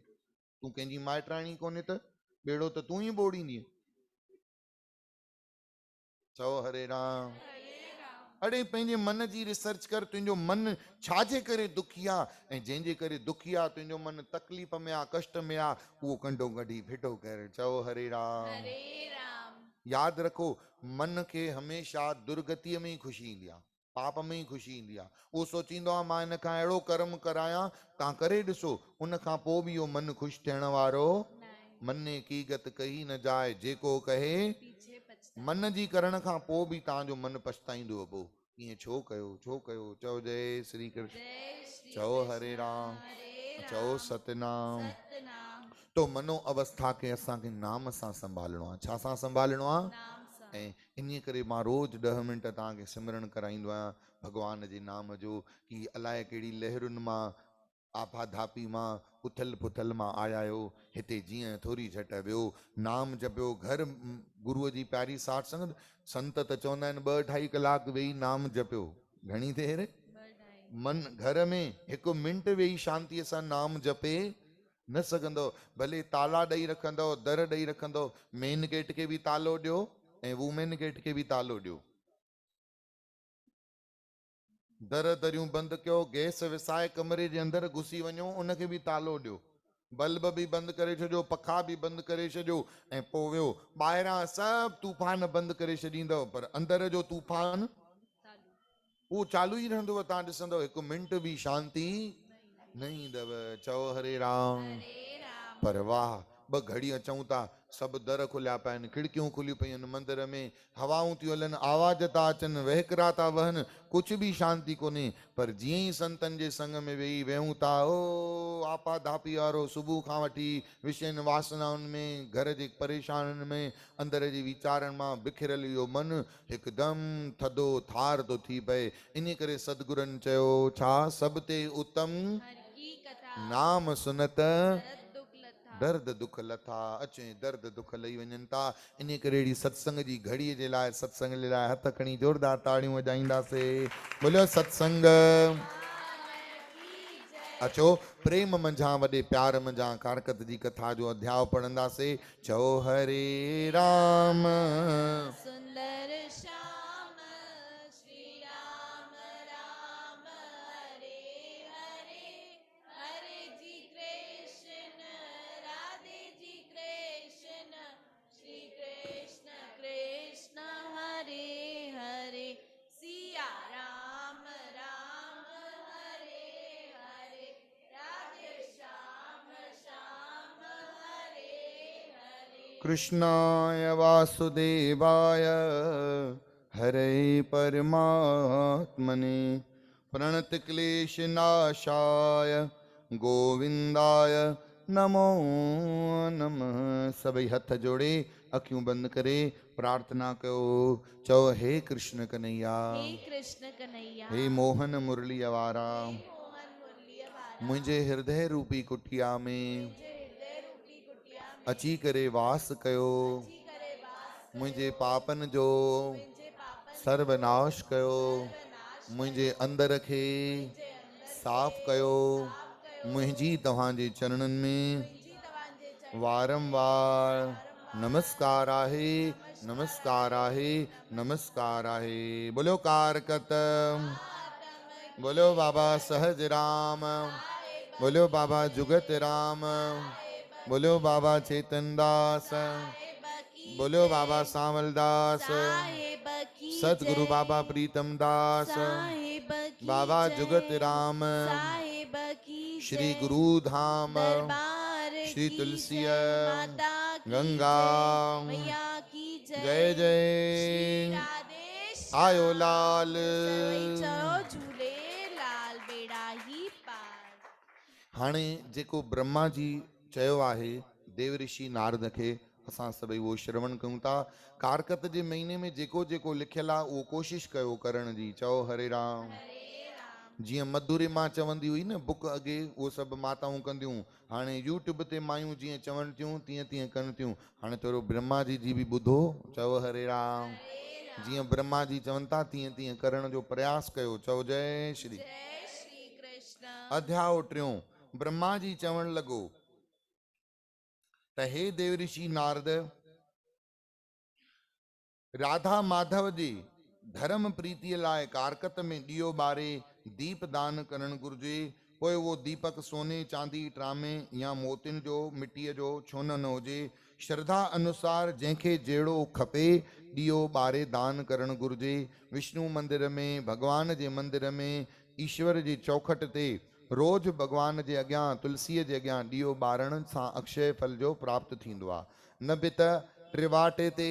A: तूं कंहिंजी माइटाणी कोन्हे त बेड़ो त तूं ई ॿोड़ींदीअ। चओ हरे राम। अड़े पंहिंजे मन जी रिसर्च कर, तुंहिंजो मन छाजे करे दुखी आहे, ऐं जंहिंजे करे दुखी आहे, तुंहिंजो मन तकलीफ़ में आहे, कष्ट में आहे, उहो कंडो कढी फिटो कर। चओ हरे राम। यादि रखो, मन खे हमेशह दुर्गतीअ में ई ख़ुशी ईंदी आहे, पाप में ई ख़ुशी ईंदी आहे। उहो सोचींदो आहे मां हिन खां अहिड़ो कर्म करायां, तव्हां करे ॾिसो, उन खां पोइ बि इहो मन ख़ुशि थियण वारो मने की गत कही न जाए, जेको कहे मन जी करण खां पोइ बि तव्हांजो मन पछताईंदो, पोइ ईअं छो कयो, छो कयो। चओ जय श्री कृष्ण, चओ हरे राम। चओ सतनाम।
B: सतनाम
A: तो मनो अवस्था खे असांखे नाम सां संभालणो आहे। छा सां संभालणो आहे?
B: नाम सां
A: ऐं इन करे मां रोज़ 10 मिंट तव्हांखे सिमरन कराईंदो आहियां भॻवान जे नाम जो, कि अलाए कहिड़ी लहरुनि मां, आपाधापी मां, उथल पुथल मां आया आहियो, हिते जीअं थोरी झट वियो, नाम जपियो। घर गुरूअ जी प्यारी साठ संगत, संत त चवंदा आहिनि 2-2.5 कलाक वेही नाम जपियो। घणी देर? मन घर में 1 मिंट वेही शांतीअ सां नाम जपे न सघंदो। भले ताला ॾेई रखंदो, दर ॾेई रखंदो, मेन गेट खे बि तालो ॾियो ऐं वूमेन गेट खे बि तालो ॾियो। दर दरियूं बंदि कयो, गैस विसाए कमरे जे अंदरि घुसी वञो, उनखे बि तालो ॾियो, बल्ब बि बंदि करे छॾियो, पखा बि बंदि करे छॾियो, ऐं पोइ वियो। ॿाहिरां सभु तूफ़ान बंदि करे छॾींदव, पर अंदर जो तूफ़ान उहो चालू ई रहंदव। तव्हां ॾिसंदव 1 मिंट बि शांती न ईंदव। चओ हरे राम।
B: हरे राम
A: पर वाह, 2 घड़ी अचूं था, सभु दर खुलिया पिया आहिनि, खिड़कियूं खुलियूं पियूं आहिनि मंदिर में, हवाऊं थियूं हलनि, आवाज़ था अचनि, वहकरा था वहनि, कुझु बि शांती कोन्हे। पर जीअं ई संतनि जे संग में वेही वेहूं था, ओ आपा धापी वारो सुबुह खां वठी विषयनि वासनाउनि में, घर जे परेशानियुनि में, अंदर जे वीचारनि मां बिखरियल इहो मन हिकदमि थधो थार थो थी पए। इन करे सतगुरनि चयो छा? सब ते उत्तम
B: हर की कथा
A: नाम सुनत
B: दर्द दुख लथा
A: दर्द दुख लथा। अचे दर्द दुख लही वञनि था। इन करे अहिड़ी सत्संग जी घड़ीअ जे लाइ, सत्संग जे लाइ हथ खणी जोरदार ताड़ियूं वॼाईंदासीं। बोलियो सत्संग। अचो प्रेम मंझां, वॾे प्यार मंझां कारकत जी कथा जो अध्याय पढ़ंदासीं। चओ हरे राम।
B: सुंदर श्याम श्री राम राम हरे हरे हरे जी कृष्ण राधे जी कृष्ण श्री कृष्ण कृष्ण हरे हरे सिया राम राम हरे हरे राधे श्याम श्याम हरे हरे
A: कृष्णाय वासुदेवाय हरे परमात्मने प्रणतक्लेशनाशाय गोविंदाय नमो नमः। सभई हथ जोड़े अखियूं बंद करे प्रार्थना कयो। चओ हे कृष्ण कन्हैया,
B: हे कृष्ण कन्हैया
A: हे मोहन मुरली वारा,
B: मोहन मुरलीअ वारा
A: मुंहिंजे हृदय रूपी कुटिया में
B: मुंहिंजे हृदय रूपी कुटिया में
A: अची करे वास कयो।
B: अची करे वास
A: मुंहिंजे पापन जो
B: मुंहिंजे पापनि
A: सर्वनाश कयो।
B: सर्वनाश
A: मुंहिंजे अंदर खे साफ़ कयो। मुंहिंजी तव्हांजे चरणनि में
B: मुंहिंजी तव्हांजे चरण
A: वारंवार नमस्कार आहे, नमस्कार आहे, नमस्कार आहे। बोलो कारकत, बोलो बाबा सहज राम, बोलो बाबा जुगत राम, बोलो बाबा चेतन दास, बोलो बाबा सांवलदास,
B: साहेब की
A: सतगुरु
B: जय
A: बाबा प्रीतम दास,
B: साहेब की
A: बाबा
B: जय
A: जुगत राम,
B: साहेब की
A: श्री
B: जय
A: गुरु धाम,
B: दरबार
A: श्री
B: की
A: तुलसी
B: जय माता की
A: गंगा
B: जय मैया की
A: जय
B: जय
A: जय
B: श्री राधे
A: आयो लाल।
B: सवई चओ झूले लाल बेड़ा ही पार।
A: हाणे जेको ब्रह्मा जी चयो आहे देव ऋषि नारद खे, असां सभई उहो श्रवण कयूं था। कारकत जे महीने में जेको जेको लिखियल आहे उहो कोशिश कयो करण जी। चओ हरे राम। जीअं मधुरे मां चवंदी हुई न बुक अॻे, उहो सभु माताऊं कंदियूं। हाणे यूट्यूब ते मायूं जीअं चवनि थियूं तीअं तीअं कनि थियूं। हाणे थोरो ब्रह्मा जी बि ॿुधो। चओ हरे राम। जीअं ब्रह्मा जी चवनि था तीअं तीअं करण जो प्रयास कयो। चओ जय श्री।
B: जय श्री कृष्ण।
A: अध्याय टियों। ब्रह्मा जी चवण लॻो त हे देव ऋषि नारद, राधा माधव जी धर्म प्रीतिअ लाइ कारकत में ॾीओ ॿारे दीप दान करणु घुरिजे। पोइ उहो दीपक सोने चांदी ट्रामे या मोतियुनि जो मिटीअ जो छो न हुजे, श्रद्धा अनुसार जंहिंखे जहिड़ो खपे ॾीओ ॿारे दान करणु घुरिजे। विष्णु मंदिर में, भॻवान जे मंदिर में, ईश्वर जी चौखट ते रोज़ भॻवान जे अॻियां तुलसीअ जे अॻियां ॾीओ ॿारण सां अक्षय फल जो प्राप्त थींदो आहे। न बि त टिवाटे ते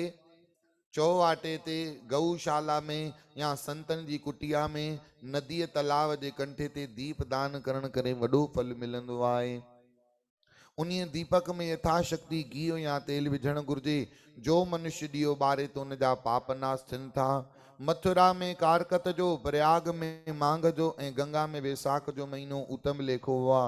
A: चौवाटे ते गऊशाला में या संतन जी कुटिया में नदीअ तलाव जे कंठे ते दीप दान करण करे वॾो फल मिलंदो आहे। उन्हीअ दीपक में यथाशक्ति घी या तेल विझण घुर्जे। जो मनुष्य ॾियो ॿारे तो उन जा पाप नाश थियनि था। मथुरा में कारकत जो, प्रयाग में मांघ जो ऐं गंगा में वैसाख जो महीनो उत्तम लेखो हुआ।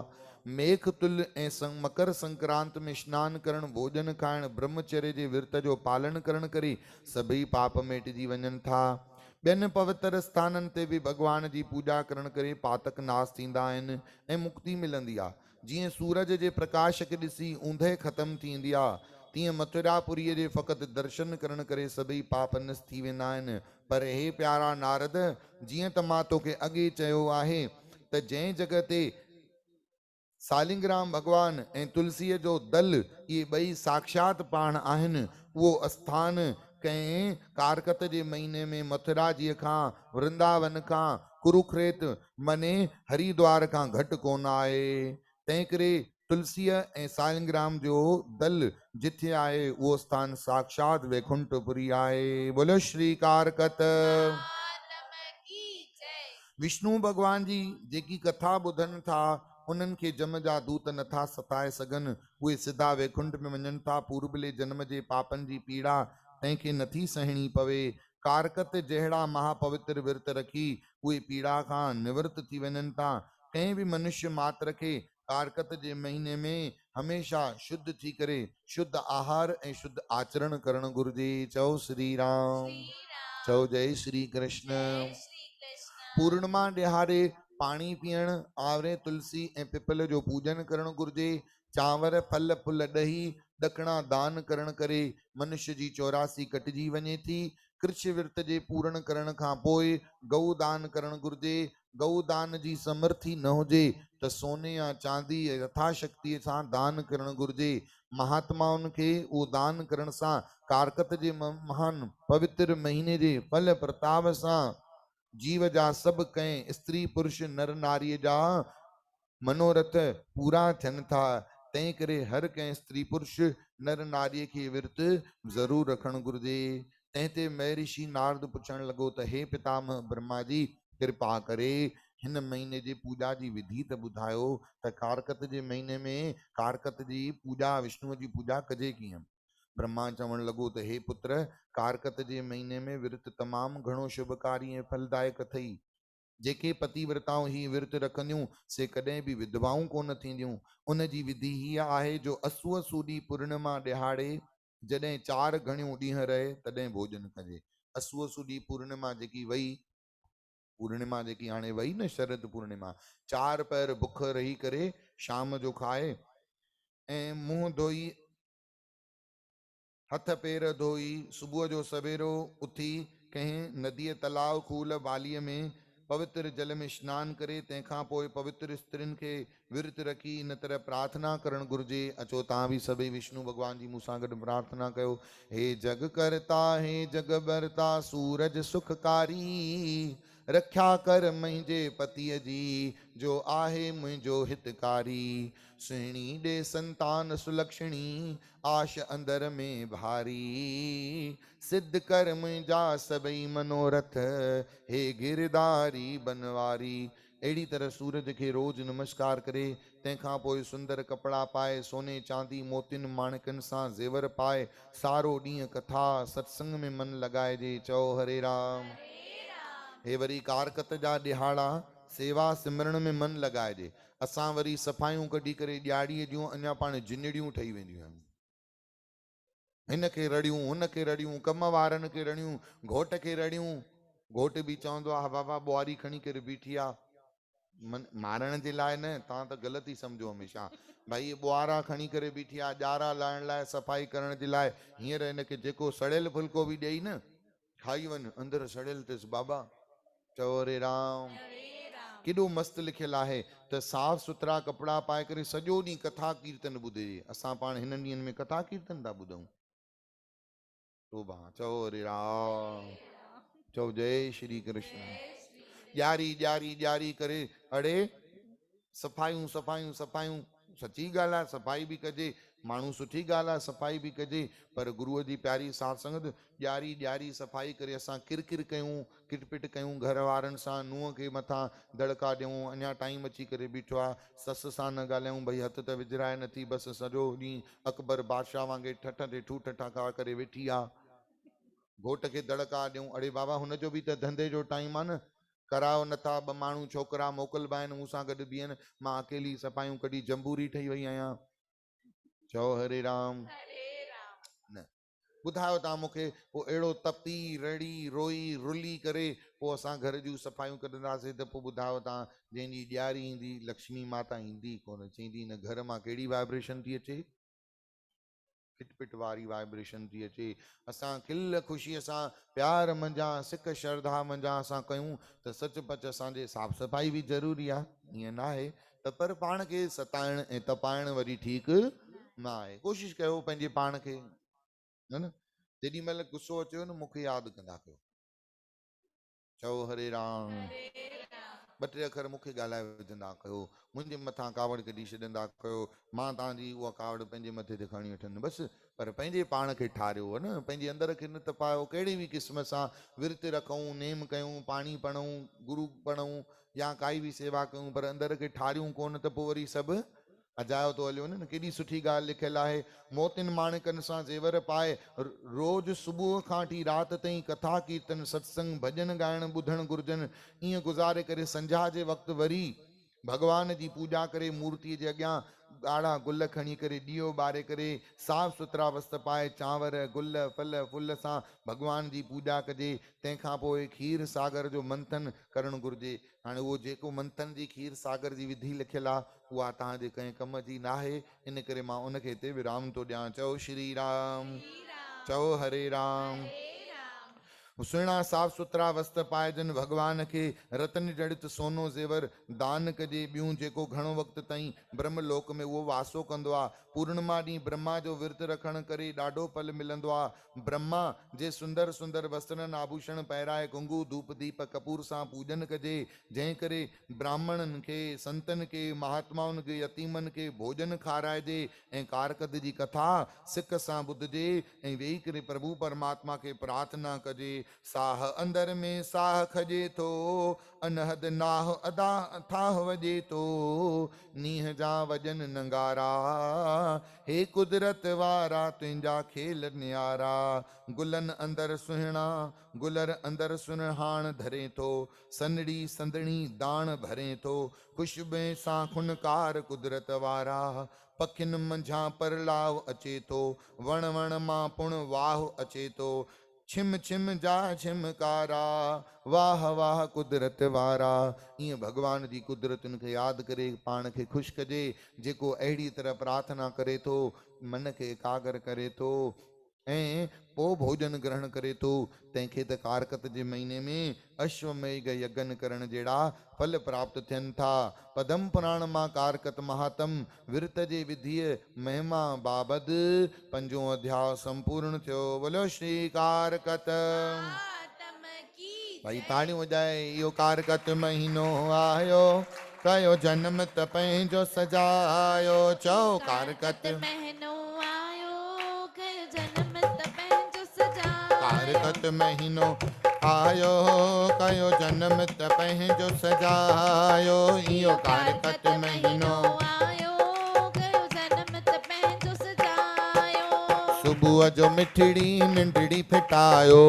A: मेघ तुल ऐं मकर संक्रांत में स्नान करण, भोजन खाइण, ब्रह्मचर्य जे विर्त जो पालन करण करे सभई पाप मिटजी वञनि था। ॿियनि पवित्र स्थाननि ते बि भगवान जी पूजा करण करे पातक नाश थींदा आहिनि ऐं मुक्ति मिलंदी आहे। जीअं सूरज जे प्रकाश खे ॾिसी ऊंदहि ख़त्म थींदी आहे, तीअं मथुरापुरीअ जे फ़क़ति दर्शन करण करे सभई पाप नश थी वेंदा आहिनि। पर हे प्यारा नारद, जीअं त मां तोखे अॻे चयो आहे त जंहिं जॻह ते सालिंगराम भगवान ऐं तुलसीअ जो दल इहे ॿई साक्षात पाण आहिनि, उहो आस्थान कंहिं कारकत जे महीने में मथुरा जी खां, वृंदावन खां, कुरुक्षेत्र मने हरिद्वार खां घटि कोन आहे। तंहिं करे तुलसीअ ऐं सालिंगराम जो दल जिथे आहे उहो स्थान साक्षात वैकुंठपुरी आहे। बोलो श्री कारकत
B: मातम की जय।
A: विष्णु भगवान जी जेकी कथा ॿुधनि था उन्हनि खे जम जा दूत नथा सताए सघनि, उहे सिधा वैकुंठ में वञनि था। पूर्बले जन्म जे पापनि जी पीड़ा तंहिंखे नथी सहणी पवे। कारकत जहिड़ा महापवित्र विर्त रखी उहे पीड़ा खां निवृत्त थी वञनि था। कंहिं बि मनुष्य मात्र खे कारकत जे महीने में हमेशा शुद्ध थी करे शुद्ध आहार ऐं शुद्ध आचरण करण घुर्जे। चओ श्री राम,
B: श्री राम,
A: चओ जय श्री कृष्ण।
B: जय श्री कृष्ण।
A: पूर्णिमा ॾिहाड़े पाणी पीअण, आवरे तुलसी ऐं पिपल जो पूजन करण घुर्जे। चांवर फल फुल ॾही ॾकणा दान करण करे मनुष्य जी 84 कटिजी वञे थी। कृष्ण विर्त जे पूर्ण करण खां पोइ गऊ दान करण घुर्जे। गऊ दान जी समर्थी न हुजे त सोने या चांदी यथाशक्ति सां दान करण घुर्जे। महात्माउनि खे उहो दान करण सां कारकत जे महान पवित्र महीने जे फल प्रताप सां जीव जा सभु कंहिं स्त्री पुरुष नर नारीअ जा मनोरथ पूरा थियनि था। तंहिं करे हर कंहिं स्त्री पुरुष नर नारीअ खे विर्त ज़रूरु रखणु घुर्जे। तंहिं ते महर्षि नारद पुछणु लॻो त हे पितामह ब्रह्मा जी, कृपा करे हिन महीने जी पूजा जी विधि त ॿुधायो त कारकत जे महीने में कारकत जी पूजा, विष्णुअ जी पूजा कजे कीअं। ब्रह्मा चवण लॻो त हे पुत्र, कारकत जे महीने में विर्त तमामु घणो शुभकारी ऐं फलदायक अथई। जेके पतिव्रताऊं ही विर्त रखंदियूं से कॾहिं बि विधवाऊं कोन थींदियूं। उन जी विधि हीअ आहे जो असुअ सूदी पूर्णिमा ॾिहाड़े जॾहिं 4 घणियूं ॾींहं रहे तॾहिं भोजन कजे। असुअ सूदी पूर्णिमा जेकी वई, पूर्णिमा जेकी हाणे वई न शरद पूर्णिमा, 4 पहर बुख रही करे शाम जो खाए ऐं मुंहुं धोई हथ पेर धोई सुबुह जो सवेरो उथी कंहिं नदीअ तलाव खूल बालीअ में पवित्र जल में स्नान करे तंहिंखां पोइ पवित्र स्त्रियुनि खे विर्त रखी इन तरह प्रार्थना करणु घुर्जे। अचो तव्हां बि सभई विष्णु भॻवान जी मूंसां गॾु प्रार्थना कयो। हे जग करता, हे जग भरता, सूरज सुखकारी, रख्या कर मुंहिंजे पतीअ जी, जो आहे मुंहिंजो हितकारी। सुहिणी ॾे संतान सुलक्षणी, आश अंदर में भारी, सिद्ध कर मुंहिंजा सभई मनोरथ, हे गिरधारी बनवारी। अहिड़ी तरह सूरज खे रोज नमस्कार करे तंहिंखां पोइ सुंदर कपिड़ा पाए, सोने चांदी मोतियुनि माणिकनि सां ज़ेवर पाए सारो ॾींहुं कथा सत्संग में मन लॻाइजे। चओ हरे राम।
B: हरे राम,
A: हे वरी कारकत जा ॾिहाड़ा सेवा सिमरण में मन लॻाइजे। असां वरी सफ़ाइयूं कढी करे ॾियारीअ जूं अञा पाण जिनड़ियूं ठही वेंदियूं आहिनि। हिन खे रड़ियूं, हुन खे रड़ियूं, कम वारनि खे रड़ियूं, घोट खे रड़ियूं। घोट बि चवंदो आहे बाबा ॿुआरी खणी करे बीठी आहे, मारण जे लाइ न, तव्हां त ग़लति ई सम्झो हमेशह। भाई ॿुआरा खणी करे बीठी आहे ॼारा लाहिण लाइ, सफ़ाई करण जे लाइ। हींअर हिनखे जेको सड़ियल फुल्को बि ॾेई न, खाई वञ, अंदरि सड़ियल अथसि बाबा। चओ हरे राम।
B: हरे राम।
A: केॾो मस्तु लिखियलु आहे त साफ़ सुथरा कपिड़ा पाए करे सॼो ॾींहुं कथा कीर्तन ॿुधे। असां पाण हिननि ॾींहंनि में कथा कीर्तन था ॿुधूं। शोभा। चओ हरे राम, चओ जय श्री कृष्ण।
B: जय श्री कृष्ण।
A: ॾियारी ॾियारी ॾियारी करे अड़े सफ़ाइयूं सफ़ाइयूं सफ़ाइयूं सची ॻाल्हि आहे, सफ़ाई बि कजे, माण्हू सुठी ॻाल्हि आहे, सफ़ाई बि कजे, पर गुरूअ जी प्यारी साथ संगत ॾियारी ॾियारी सफ़ाई करे असां किरकिर कयूं, किटपिट कयूं घर वारनि सां, नुंहं खे मथां दड़का ॾियूं, अञा टाइम अची करे बीठो आहे, ससु सां न ॻाल्हायूं, भई हथ त विझराए नथी, बसि सॼो ॾींहुं अकबर बादशाह वांगुरु ठठ ते ठू ठठा करे वेठी आहे, घोट खे दड़का ॾियूं। अड़े बाबा हुनजो बि त धंधे जो टाइम आहे न, करायो नथा, ॿ माण्हू छोकिरा मोकिलबा आहिनि मूंसां गॾु बीहनि, मां अकेली सफ़ाइयूं कढी जंबूरी ठही वई आहियां। चओ हरे राम। न ॿुधायो तव्हां मूंखे, पोइ अहिड़ो तपी रड़ी रोई रुली करे पोइ असां घर जूं सफ़ाइयूं कढंदासीं त पोइ ॿुधायो तव्हां, जंहिंजी ॾियारी ईंदी लक्ष्मी माता ईंदी कोन, चईंदी न घर मां कहिड़ी वाइब्रेशन थी अचे, खिटपिट वारी वाइब्रेशन थी अचे। असां खिल ख़ुशीअ सां प्यार मंझां सिक श्रद्धा मंझां असां कयूं त सचपच असांजे साफ़ सफ़ाई बि ज़रूरी आहे, ईअं न आहे त, पर पाण खे सताइण ऐं तपाइण वरी ठीकु न आहे। कोशिशि कयो पंहिंजे पाण खे, न जेॾी महिल गुस्सो अचेव न मूंखे यादि कंदा कयो, चओ हरे राम, ॿ टे अखर मूंखे ॻाल्हाए विझंदा कयो, मुंहिंजे मथां कावड़ कढी छॾंदा कयो, मां तव्हांजी उहा कावड़ पंहिंजे मथे ते खणी वठंदुमि बसि, पर पंहिंजे पाण खे ठारियो न, पंहिंजे अंदर खे न तपायो। कहिड़ी बि क़िस्म सां विर्त रखूं, नेम कयूं, पाणी पढ़ूं, गुरू पढ़ूं या काई बि सेवा कयूं, पर अंदर खे ठारियूं कोन त पोइ वरी सभु अजायो थो हली वञे न। केॾी सुठी ॻाल्हि लिखियलु आहे, मोतियुनि माणिकनि सां ज़ेवर पाए रोज़ सुबुह खां वठी राति ताईं कथा कीर्तन सत्संग भॼन ॻाइण ॿुधणु घुरिजनि। ईअं गुज़ारे करे संझा जे वक़्तु वरी भॻवान जी पूॼा करे मूर्तीअ जे अॻियां ॻाढ़ा गुल खणी करे ॾीओ ॿारे करे साफ़ सुथरा वस्त्र पाए चांवर गुल फल फुल सां भॻवान जी पूॼा कजे। तंहिंखां पोइ खीर सागर जो मंथन करणु घुरिजे। हाणे उहो जेको मंथन जी खीर सागर जी विधि लिखियलु आहे उहा तव्हांजे कंहिं कम जी न आहे, इन करे मां उनखे हिते विराम थो ॾियां। चओ श्री राम, चओ हरे राम। सुहिणा साफ़ सुथरा वस्त्र पाइजनि, भॻवान खे रतन जड़ित सोनो ज़ेवर दान कजे। ॿियूं जेको घणो वक़्तु ताईं ब्रह्मलोक में उहो वासो कंदो आहे, पूर्णिमा ॾींहुं ब्रह्मा जो विर्त रखण करे ॾाढो फल मिलंदो आहे। ब्रह्मा जे सुंदर सुंदर वस्त्रनि आभूषण पहिराए कुंगू धूप दीप कपूर सां पूॼन कजे, जंहिं करे ब्राह्मणनि खे संतनि खे महात्माउनि खे यतीमनि खे भोजन खाराइजे ऐं कारकत जी कथा सिक सां ॿुधजे ऐं वेही करे प्रभु परमात्मा खे प्रार्थना कजे। साह अंदर में साह खजे थो, अनहद नाह अदा थाह वजे थो, नीह जा वजन नंगारा, हे कुदरत वारा तुंहिंजा खेल न्यारा। गुलनि अंदर सुहिणा गुलर अंदर सुनहाण धरे थो, सनड़ी संदणी दाण भरे थो, ख़ुशबे सां खुनकार कुदरत वारा। पखियुनि मंझां परलाव अचे थो, वण वण मां पुण वाह अचे थो, छिम छिम जा छिमकारा, वाह वाह कुदरत वारा। ईअं भॻवान जी कुदरतुनि खे यादि करे पाण खे ख़ुशि कजे। जेको अहिड़ी तरह प्रार्थना करे थो, मन खे एकाग्र करे थो ऐं पोइ भोजन ग्रहण करे थो, तंहिंखे त कारकत जे महीने में अश्वमेघ यज्ञ करण जहिड़ा फल प्राप्त थियनि था। पदम पुराण मां कारकत महात्म विर्त जे विधीअ महिमा बाबद 5 अध्याय संपूर्ण थियो। बोलो श्री कारकत भाई ताड़ियूं वॼाए। इहो कारकत महीनो आयो, कयो जन्म त पंहिंजो सजायो। चओ कारकत
B: महीनो आयो, कयो जन्म त पंहिंजो सजायो।
A: कारकत महीनो आयो, कयो जन्म त पंहिंजो सजायो। इहो कारकत महीनो
B: आयो, कयो जन्म त पंहिंजो सजायो।
A: सुबुह जो मिठड़ी निंडड़ी फिटायो,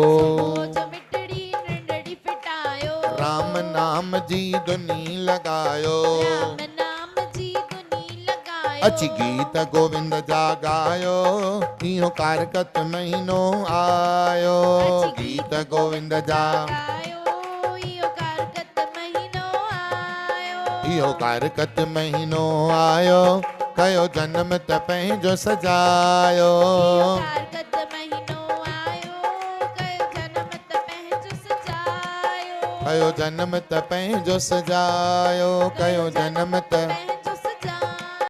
A: राम नाम जी धुनी लगायो,
B: राम नाम जी धुनी लगायो।
A: अची गीत गोविंद जा गायो, इहो कारकत महीनो आयो। गीत गोविंद जा
B: गायो, इहो कारकत महीनो आयो।
A: इहो कारकत महीनो आयो, कयो जन्म त पंहिंजो सजायो।
B: कारकत महीनो आयो, कयो जन्म त पंहिंजो सजायो।
A: कयो जन्म त पंहिंजो सजायो, कयो जन्म त